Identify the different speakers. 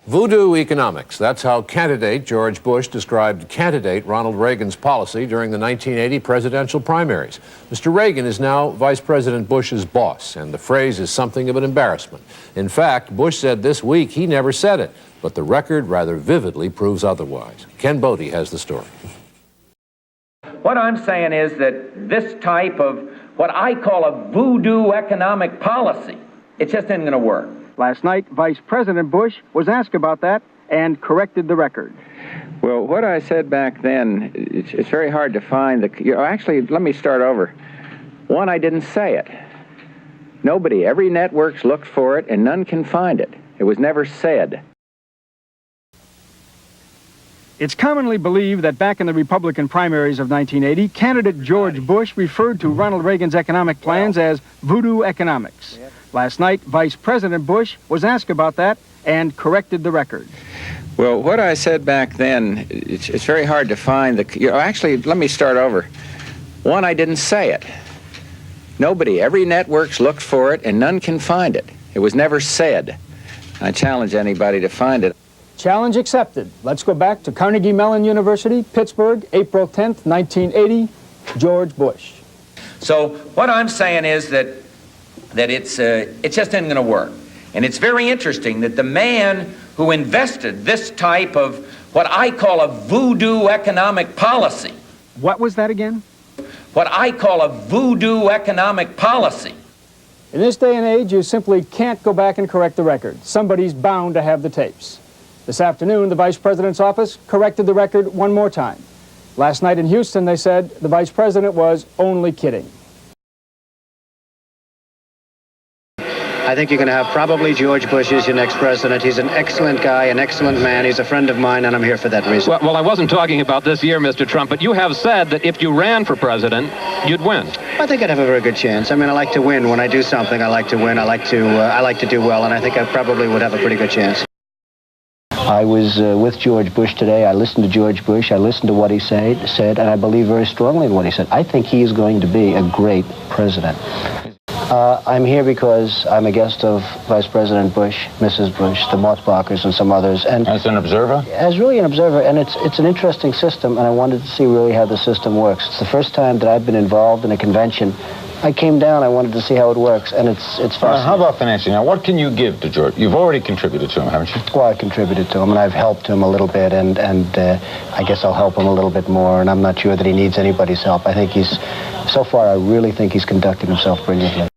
Speaker 1: Voodoo economics. That's how candidate George Bush described candidate Ronald Reagan's policy during the 1980 presidential primaries. Mr. Reagan is now Vice President Bush's boss, and the phrase is something of an embarrassment. In fact, Bush said this week he never said it, but the record rather vividly proves otherwise. Ken Bodie has the story.
Speaker 2: What I'm saying is that this type of what I call a voodoo economic policy, it just isn't going to work.
Speaker 3: Last night, Vice President Bush was asked about that and corrected the record.
Speaker 2: Well, what I said back then, it's very hard to find actually, let me start over. One, I didn't say it. Nobody, every network's looked for it, and none can find it. It was never said.
Speaker 3: It's commonly believed that back in the Republican primaries of 1980, candidate George Bush referred to Ronald Reagan's economic plans as voodoo economics. Last night, Vice President Bush was asked about that and corrected the record.
Speaker 2: Well, what I said back then, it's very hard to find actually, let me start over. One, I didn't say it. Nobody, every network's looked for it, and none can find it. It was never said. I challenge anybody to find it.
Speaker 3: Challenge accepted. Let's go back to Carnegie Mellon University, Pittsburgh, April 10th, 1980, George Bush.
Speaker 2: So what I'm saying is that it just isn't going to work. And it's very interesting that the man who invested this type of what I call a voodoo economic policy.
Speaker 3: What was that again?
Speaker 2: What I call a voodoo economic policy.
Speaker 3: In this day and age, you simply can't go back and correct the record. Somebody's bound to have the tapes. This afternoon, the Vice President's office corrected the record one more time. Last night in Houston, they said the Vice President was only kidding.
Speaker 4: I think you're going to have probably George Bush as your next president. He's an excellent guy, an excellent man. He's a friend of mine, and I'm here for that reason.
Speaker 5: Well, I wasn't talking about this year, Mr. Trump, but you have said that if you ran for president, you'd win.
Speaker 4: I think I'd have a very good chance. I mean, I like to win. When I do something, I like to win. I like to do well, and I think I probably would have a pretty good chance. I was with George Bush today. I listened to George Bush. I listened to what he said, and I believe very strongly in what he said. I think he is going to be a great president. I'm here because I'm a guest of Vice President Bush, Mrs. Bush, the Mothbachers, and some others. And
Speaker 5: as an observer?
Speaker 4: As really an observer, and it's an interesting system, and I wanted to see really how the system works. It's the first time that I've been involved in a convention. I came down, I wanted to see how it works, and it's fascinating.
Speaker 5: How about financially? Now, what can you give to George? You've already contributed to him, haven't you?
Speaker 4: Well, I contributed to him, and I've helped him a little bit, and I guess I'll help him a little bit more, and I'm not sure that he needs anybody's help. I think so far, I really think he's conducted himself brilliantly.